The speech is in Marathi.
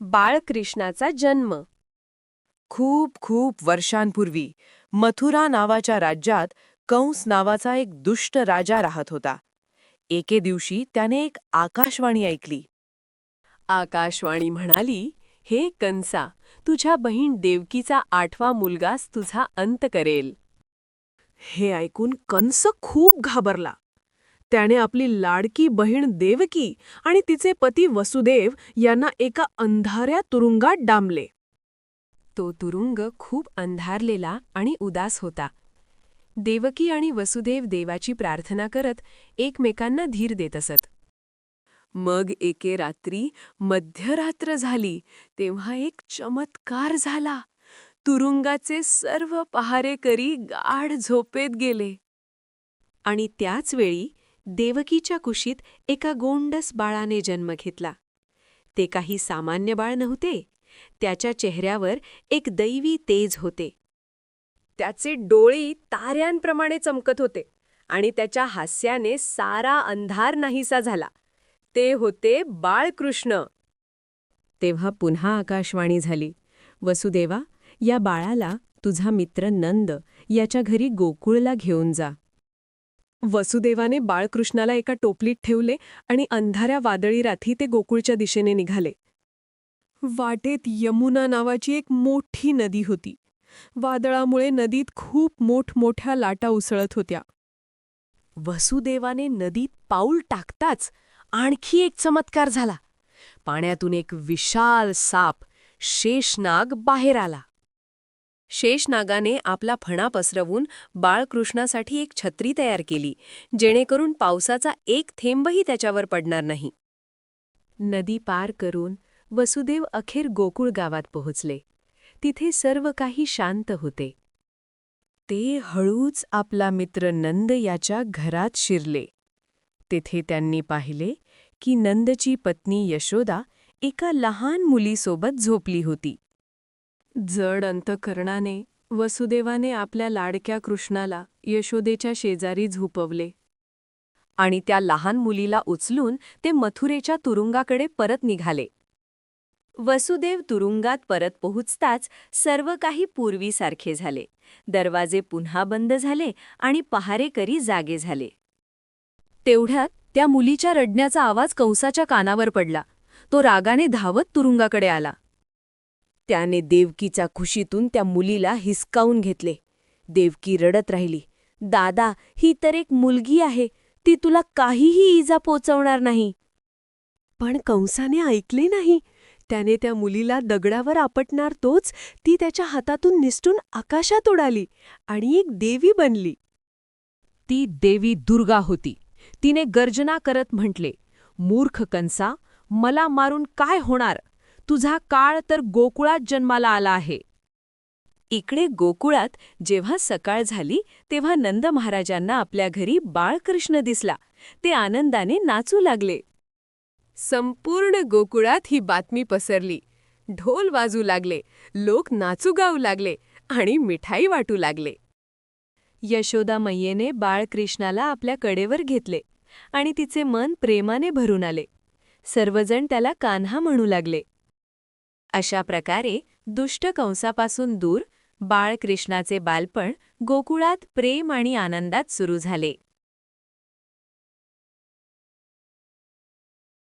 बाळकृष्णाचा जन्म. खूप खूप वर्षांपूर्वी मथुरा नावाच्या राज्यात कंस नावाचा एक दुष्ट राजा राहत होता. एके दिवशी त्याने एक आकाशवाणी ऐकली. आकाशवाणी म्हणाली, हे कंसा, तुझ्या बहीण देवकीचा 8वा मुलगाच तुझा अंत करेल. हे ऐकून कंस खूप घाबरला. त्याने आपली लाडकी बहीण देवकी आणि तिचे पती वसुदेव यांना एका अंधाऱ्या तुरुंगात डांबले. तो तुरुंग खूप अंधारलेला आणि उदास होता. देवकी आणि वसुदेव देवाची प्रार्थना करत एकमेकांना धीर देत असत. मग एके रात्री मध्यरात्र झाली तेव्हा एक चमत्कार झाला. तुरुंगाचे सर्व पहारेकरी गाढ झोपेत गेले. आणि त्याच वेळी देवकीच्या कुशीत एका गोंडस बाळाने जन्म घेतला. ते काही सामान्य बाळ नव्हते. त्याच्या चेहऱ्यावर एक दैवी तेज होते. त्याचे डोळे ताऱ्यांप्रमाणे चमकत होते आणि त्याच्या हास्याने सारा अंधार नाहीसा झाला. ते होते बाळकृष्ण. तेव्हा पुन्हा आकाशवाणी झाली, वसुदेवा, या बाळाला तुझा मित्र नंद याच्या घरी गोकुळला घेऊन जा. वसुदेवाने बाळकृष्णाला एका टोपलीत ठेवले आणि अंधाऱ्या वादळी रात्री ते गोकुळच्या दिशेने निघाले. वाटेत यमुना नावाची एक मोठी नदी होती. वादळामुळे नदीत खूप मोठमोठ्या लाटा उसळत होत्या. वसुदेवाने नदीत पाऊल टाकताच आणखी एक चमत्कार झाला. पाण्यातून एक विशाल साप, शेषनाग, बाहेर आला. शेषनागाने आपला फणा पसरवून बाळकृष्णासाठी एक छत्री तयार केली, जेणेकरून पावसाचा एक थेंबही त्याच्यावर पडणार नाही. नदी पार करून वसुदेव अखेर गोकुळ गावात पोहोचले. तिथे सर्व काही शांत होते. ते हळूच आपला मित्र नंद याच्या घरात शिरले. तेथे त्यांनी पाहिले की नंदची पत्नी यशोदा एका लहान मुलीसोबत झोपली होती. जड अंतःकरणाने वसुदेवाने आपल्या लाडक्या कृष्णाला यशोदेच्या शेजारी झोपवले आणि त्या लहान मुलीला उचलून ते मथुरेच्या तुरुंगाकडे परत निघाले. वसुदेव तुरुंगात परत पोहोचताच सर्व काही पूर्वीसारखे झाले. दरवाजे पुन्हा बंद झाले आणि पहारेकरी जागे झाले. तेवढ्यात त्या मुलीच्या रडण्याचा आवाज कंसाच्या कानावर पडला. तो रागाने धावत तुरुंगाकडे आला. त्याने देवकीच्या खुशीतून त्या मुलीला हिसकावून घेतले. देवकी रडत राहिली, दादा, ही तर एक मुलगी आहे. ती तुला काहीही इजा पोचवणार नाही. पण कंसाने ऐकले नाही. त्याने त्या मुलीला दगडावर आपटणार तोच ती त्याच्या हातातून निसटून आकाशात उडाली आणि एक देवी बनली. ती देवी दुर्गा होती. तिने गर्जना करत म्हटले, मूर्ख कंसा, मला मारून काय होणार? तुझा काळ तर गोकुळात जन्माला आला आहे. इकडे गोकुळात जेव्हा सकाळ झाली तेव्हा नंद महाराजांना आपल्या घरी बाळकृष्ण दिसला. ते आनंदाने नाचू लागले. संपूर्ण गोकुळात ही बातमी पसरली. ढोल वाजू लागले, लोक नाचू गाऊ लागले आणि मिठाई वाटू लागले. यशोदा मैयेने बाळकृष्णाला आपल्या कडेवर घेतले आणि तिचे मन प्रेमाने भरून आले. सर्वजण त्याला कान्हा म्हणू लागले. अशा प्रकारे दुष्ट कंसापासून दूर बाळकृष्णाचे बालपण गोकुळात प्रेम आणि आनंदात सुरू झाले.